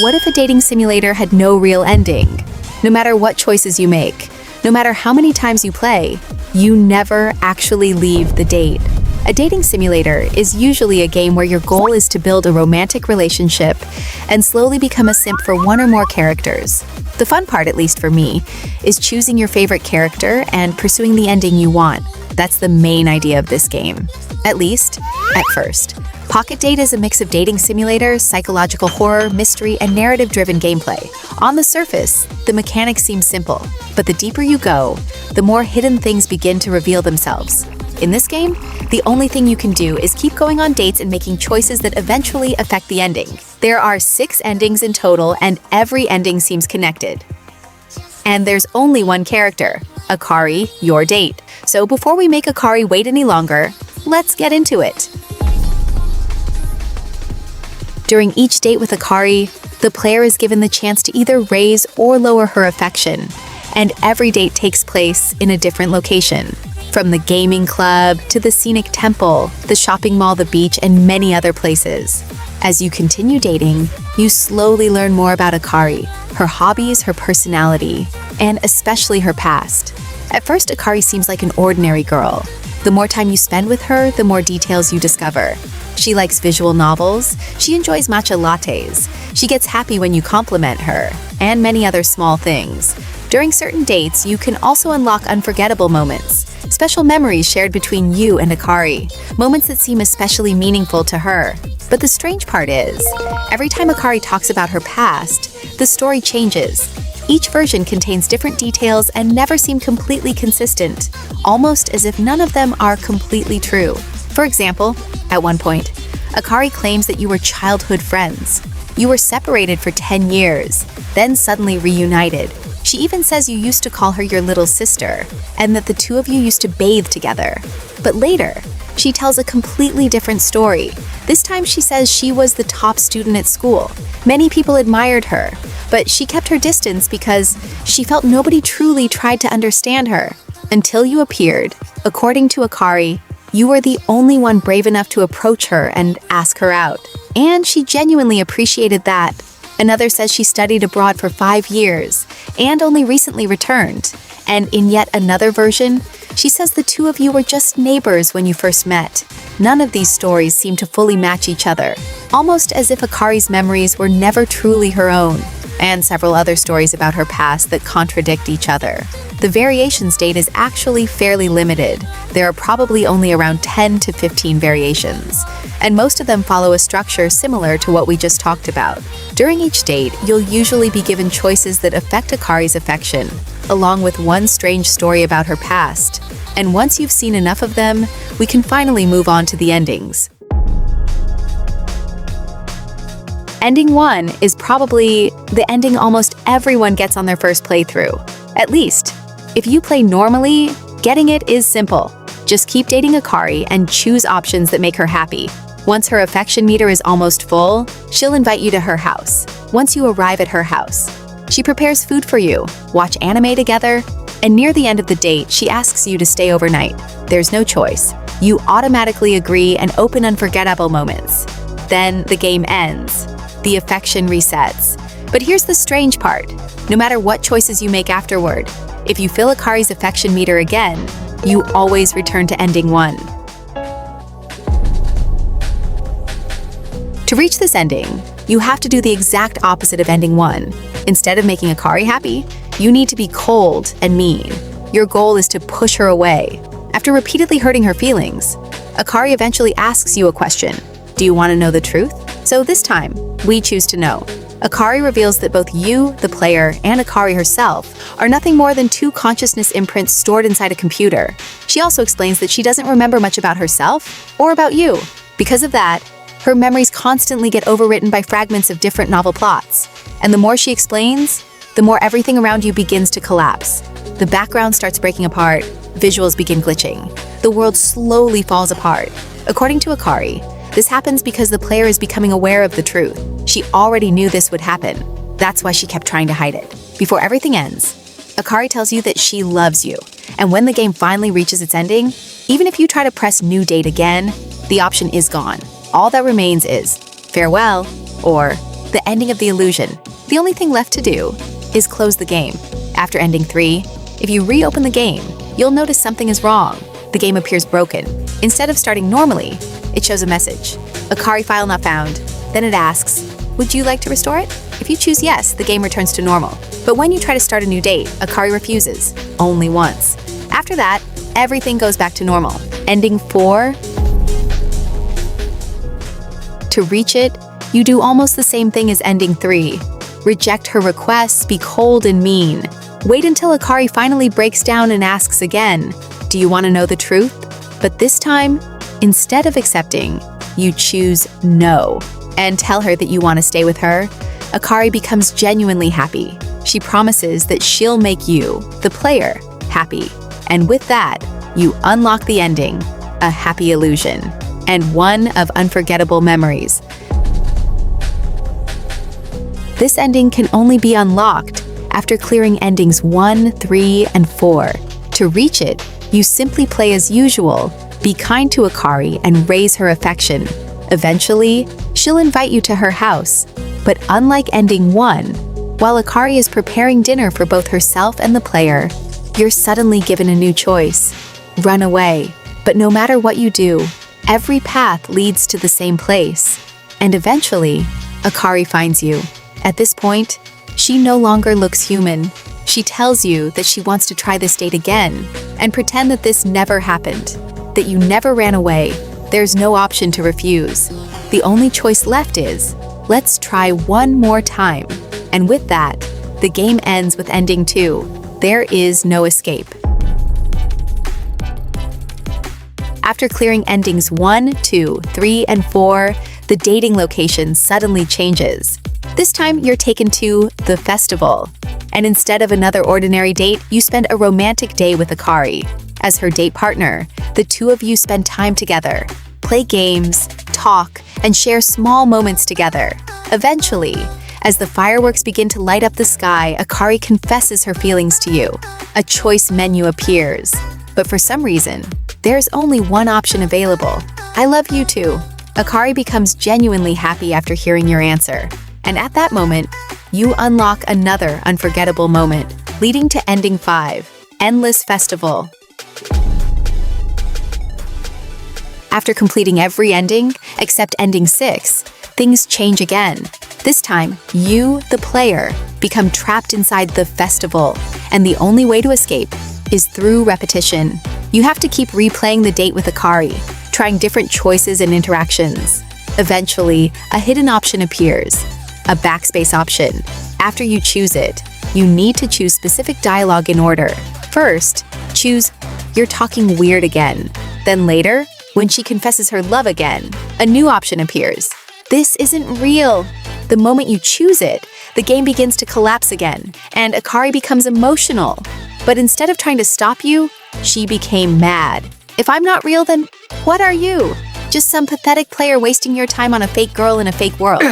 What if a dating simulator had no real ending? No matter what choices you make, no matter how many times you play, you never actually leave the date. A dating simulator is usually a game where your goal is to build a romantic relationship and slowly become a simp for one or more characters. The fun part, at least for me, is choosing your favorite character and pursuing the ending you want. That's the main idea of this game. At least, at first. PockeDate is a mix of dating simulator, psychological horror, mystery, and narrative-driven gameplay. On the surface, the mechanics seem simple, but the deeper you go, the more hidden things begin to reveal themselves. In this game, the only thing you can do is keep going on dates and making choices that eventually affect the ending. There are 6 endings in total, and every ending seems connected. And there's only one character, Akari, your date. So before we make Akari wait any longer, let's get into it. During each date with Akari, the player is given the chance to either raise or lower her affection, and every date takes place in a different location. From the gaming club to the scenic temple, the shopping mall, the beach, and many other places. As you continue dating, you slowly learn more about Akari, her hobbies, her personality, and especially her past. At first, Akari seems like an ordinary girl. The more time you spend with her, the more details you discover. She likes visual novels, she enjoys matcha lattes, she gets happy when you compliment her, and many other small things. During certain dates, you can also unlock unforgettable moments, special memories shared between you and Akari, moments that seem especially meaningful to her. But the strange part is, every time Akari talks about her past, the story changes. Each version contains different details and never seem completely consistent, almost as if none of them are completely true. For example, at one point, Akari claims that you were childhood friends. You were separated for 10 years, then suddenly reunited. She even says you used to call her your little sister, and that the two of you used to bathe together. But later, she tells a completely different story. This time she says she was the top student at school. Many people admired her, but she kept her distance because she felt nobody truly tried to understand her. Until you appeared, according to Akari, you were the only one brave enough to approach her and ask her out. And she genuinely appreciated that. Another says she studied abroad for 5 years and only recently returned. And in yet another version, she says the two of you were just neighbors when you first met. None of these stories seem to fully match each other, almost as if Akari's memories were never truly her own, and several other stories about her past that contradict each other. The variations date is actually fairly limited. There are probably only around 10 to 15 variations, and most of them follow a structure similar to what we just talked about. During each date, you'll usually be given choices that affect Akari's affection, along with one strange story about her past. And once you've seen enough of them, we can finally move on to the endings. Ending 1 is probably the ending almost everyone gets on their first playthrough. At least, if you play normally, getting it is simple. Just keep dating Akari and choose options that make her happy. Once her affection meter is almost full, she'll invite you to her house. Once you arrive at her house, she prepares food for you, watch anime together, and near the end of the date, she asks you to stay overnight. There's no choice. You automatically agree and open unforgettable moments. Then the game ends. The affection resets. But here's the strange part. No matter what choices you make afterward, if you fill Akari's affection meter again, you always return to ending 1. To reach this ending, you have to do the exact opposite of ending 1. Instead of making Akari happy, you need to be cold and mean. Your goal is to push her away. After repeatedly hurting her feelings, Akari eventually asks you a question. Do you want to know the truth? So this time, we choose to know. Akari reveals that both you, the player, and Akari herself are nothing more than 2 consciousness imprints stored inside a computer. She also explains that she doesn't remember much about herself or about you. Because of that, her memories constantly get overwritten by fragments of different novel plots. And the more she explains, the more everything around you begins to collapse. The background starts breaking apart, visuals begin glitching. The world slowly falls apart. According to Akari, this happens because the player is becoming aware of the truth. She already knew this would happen. That's why she kept trying to hide it. Before everything ends, Akari tells you that she loves you. And when the game finally reaches its ending, even if you try to press new date again, the option is gone. All that remains is farewell or the ending of the illusion. The only thing left to do is close the game. After ending 3, if you reopen the game, you'll notice something is wrong. The game appears broken. Instead of starting normally, it shows a message. Akari file not found. Then it asks, would you like to restore it? If you choose yes, the game returns to normal. But when you try to start a new date, Akari refuses, only once. After that, everything goes back to normal. Ending 4. To reach it, you do almost the same thing as ending 3. Reject her requests, be cold and mean. Wait until Akari finally breaks down and asks again, do you want to know the truth? But this time, instead of accepting, you choose no and tell her that you want to stay with her. Akari becomes genuinely happy. She promises that she'll make you, the player, happy. And with that, you unlock the ending, a happy illusion, and one of unforgettable memories. This ending can only be unlocked after clearing endings 1, 3, and 4. To reach it, you simply play as usual, be kind to Akari and raise her affection. Eventually, she'll invite you to her house. But unlike ending 1, while Akari is preparing dinner for both herself and the player, you're suddenly given a new choice. Run away. But no matter what you do, every path leads to the same place. And eventually, Akari finds you. At this point, she no longer looks human. She tells you that she wants to try this date again and pretend that this never happened, that you never ran away. There's no option to refuse. The only choice left is, let's try one more time. And with that, the game ends with ending 2. There is no escape. After clearing endings 1, 2, 3, and 4, the dating location suddenly changes. This time, you're taken to the festival. And instead of another ordinary date, you spend a romantic day with Akari. As her date partner, the two of you spend time together, play games, talk, and share small moments together. Eventually, as the fireworks begin to light up the sky, Akari confesses her feelings to you. A choice menu appears. But for some reason, there's only one option available. I love you too. Akari becomes genuinely happy after hearing your answer. And at that moment, you unlock another unforgettable moment, leading to ending 5, Endless Festival. After completing every ending, except ending 6, things change again. This time, you, the player, become trapped inside the festival, and the only way to escape is through repetition. You have to keep replaying the date with Akari, trying different choices and interactions. Eventually, a hidden option appears, a backspace option. After you choose it, you need to choose specific dialogue in order. First, choose, "You're talking weird again." Then later, when she confesses her love again, a new option appears. "This isn't real." The moment you choose it, the game begins to collapse again, and Akari becomes emotional. But instead of trying to stop you, she became mad. "If I'm not real, then what are you? Just some pathetic player wasting your time on a fake girl in a fake world."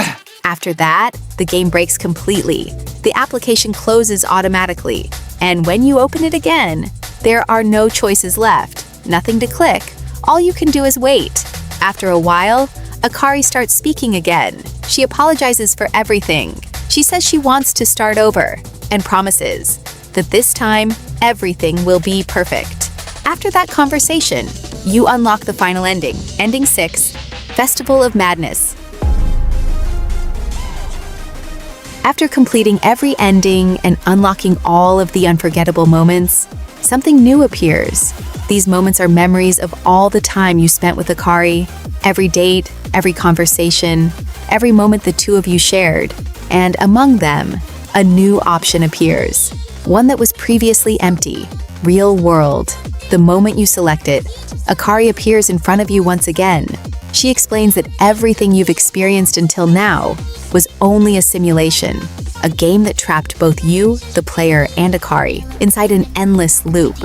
After that, the game breaks completely. The application closes automatically, and when you open it again, there are no choices left, nothing to click. All you can do is wait. After a while, Akari starts speaking again. She apologizes for everything. She says she wants to start over and promises that this time, everything will be perfect. After that conversation, you unlock the final ending, ending 6, Festival of Madness. After completing every ending and unlocking all of the unforgettable moments, something new appears. These moments are memories of all the time you spent with Akari, every date, every conversation, every moment the two of you shared. And among them, a new option appears. One that was previously empty, real world. The moment you select it, Akari appears in front of you once again. She explains that everything you've experienced until now was only a simulation, a game that trapped both you, the player, and Akari inside an endless loop.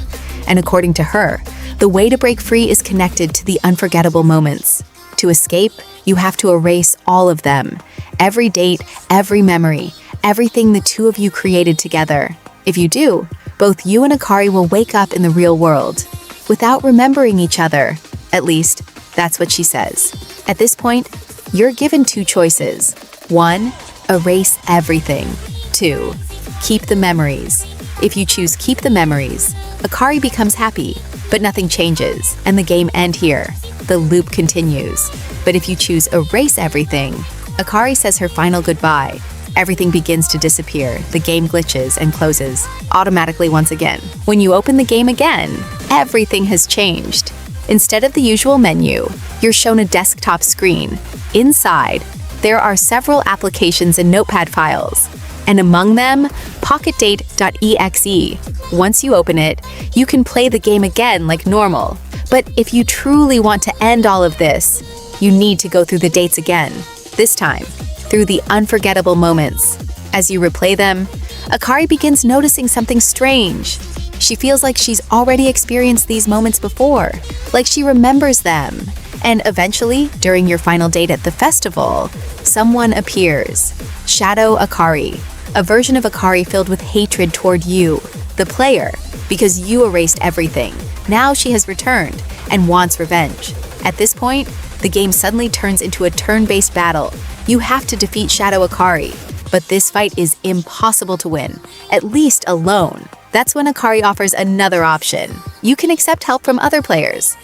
And according to her, the way to break free is connected to the unforgettable moments. To escape, you have to erase all of them. Every date, every memory, everything the two of you created together. If you do, both you and Akari will wake up in the real world without remembering each other. At least, that's what she says. At this point, you're given two choices. 1, Erase everything. 2. Keep the memories. If you choose Keep the Memories, Akari becomes happy, but nothing changes, and the game ends here. The loop continues. But if you choose Erase Everything, Akari says her final goodbye. Everything begins to disappear, the game glitches and closes automatically once again. When you open the game again, everything has changed. Instead of the usual menu, you're shown a desktop screen. Inside, there are several applications and notepad files, and among them, PockeDate.exe. Once you open it, you can play the game again like normal. But if you truly want to end all of this, you need to go through the dates again, this time through the unforgettable moments. As you replay them, Akari begins noticing something strange. She feels like she's already experienced these moments before, like she remembers them. And eventually, during your final date at the festival, someone appears. Shadow Akari, a version of Akari filled with hatred toward you, the player, because you erased everything. Now she has returned and wants revenge. At this point, the game suddenly turns into a turn-based battle. You have to defeat Shadow Akari, but this fight is impossible to win, at least alone. That's when Akari offers another option. You can accept help from other players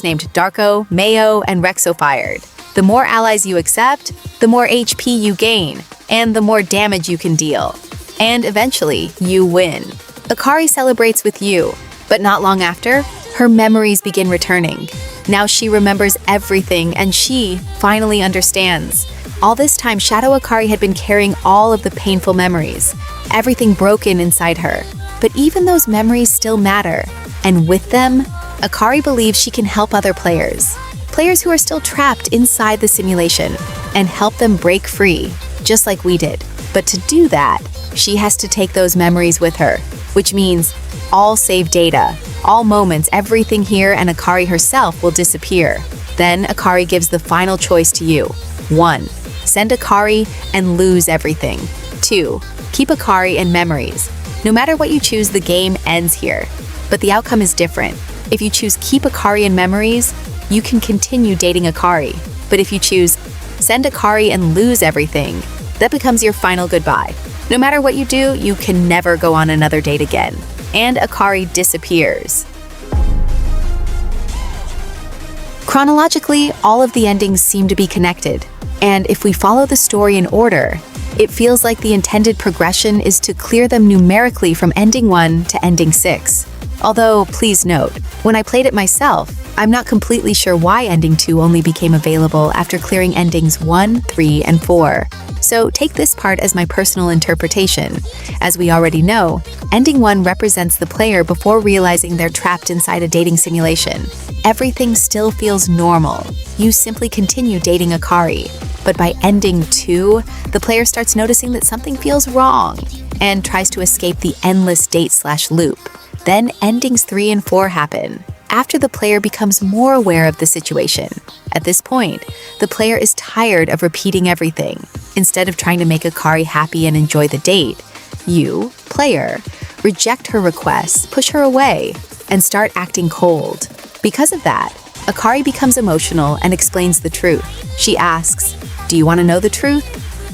named Darko, Mayo, and Rexofired. The more allies you accept, the more HP you gain, and the more damage you can deal. And eventually, you win. Akari celebrates with you, but not long after, her memories begin returning. Now she remembers everything, and she finally understands. All this time, Shadow Akari had been carrying all of the painful memories, everything broken inside her. But even those memories still matter, and with them, Akari believes she can help other players who are still trapped inside the simulation, and help them break free, just like we did. But to do that, she has to take those memories with her, which means all save data, all moments, everything here, and Akari herself will disappear. Then Akari gives the final choice to you. 1. Send Akari and lose everything. 2. Keep Akari and memories. No matter what you choose, the game ends here. But the outcome is different. If you choose Keep Akari and memories, you can continue dating Akari. But if you choose Send Akari and lose everything, that becomes your final goodbye. No matter what you do, you can never go on another date again. And Akari disappears. Chronologically, all of the endings seem to be connected. And if we follow the story in order, it feels like the intended progression is to clear them numerically from ending 1 to ending 6. Although, please note, when I played it myself, I'm not completely sure why ending 2 only became available after clearing endings 1, 3, and 4. So take this part as my personal interpretation. As we already know, ending 1 represents the player before realizing they're trapped inside a dating simulation. Everything still feels normal. You simply continue dating Akari. But by ending 2, the player starts noticing that something feels wrong and tries to escape the endless date/loop. Then endings 3 and 4 happen, after the player becomes more aware of the situation. At this point, the player is tired of repeating everything. Instead of trying to make Akari happy and enjoy the date, you, player, reject her requests, push her away, and start acting cold. Because of that, Akari becomes emotional and explains the truth. She asks, "Do you want to know the truth?"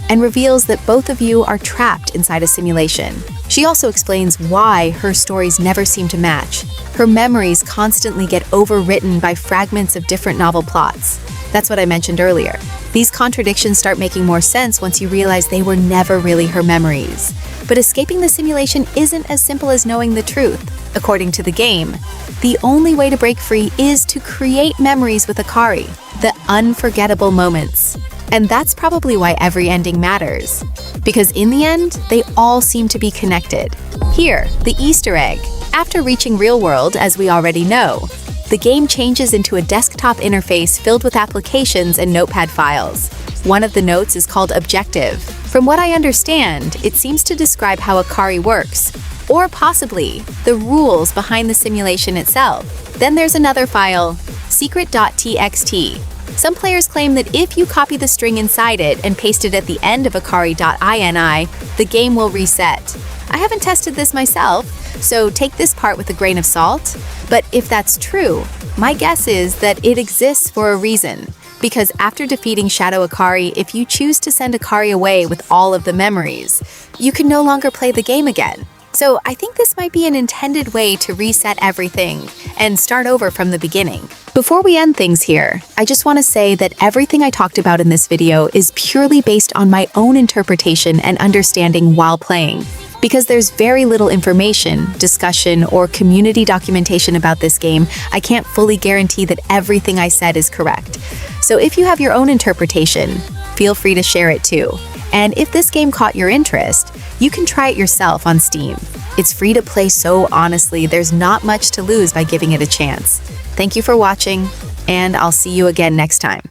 and reveals that both of you are trapped inside a simulation. She also explains why her stories never seem to match. Her memories constantly get overwritten by fragments of different novel plots. That's what I mentioned earlier. These contradictions start making more sense once you realize they were never really her memories. But escaping the simulation isn't as simple as knowing the truth. According to the game, the only way to break free is to create memories with Akari, the unforgettable moments. And that's probably why every ending matters. Because in the end, they all seem to be connected. Here, the Easter egg. After reaching real world, as we already know, the game changes into a desktop interface filled with applications and notepad files. One of the notes is called Objective. From what I understand, it seems to describe how Akari works, or possibly the rules behind the simulation itself. Then there's another file, secret.txt. Some players claim that if you copy the string inside it and paste it at the end of Akari.ini, the game will reset. I haven't tested this myself, so take this part with a grain of salt. But if that's true, my guess is that it exists for a reason. Because after defeating Shadow Akari, if you choose to send Akari away with all of the memories, you can no longer play the game again. So I think this might be an intended way to reset everything and start over from the beginning. Before we end things here, I just want to say that everything I talked about in this video is purely based on my own interpretation and understanding while playing. Because there's very little information, discussion, or community documentation about this game, I can't fully guarantee that everything I said is correct. So if you have your own interpretation, feel free to share it too. And if this game caught your interest, you can try it yourself on Steam. It's free to play, so honestly, there's not much to lose by giving it a chance. Thank you for watching, and I'll see you again next time.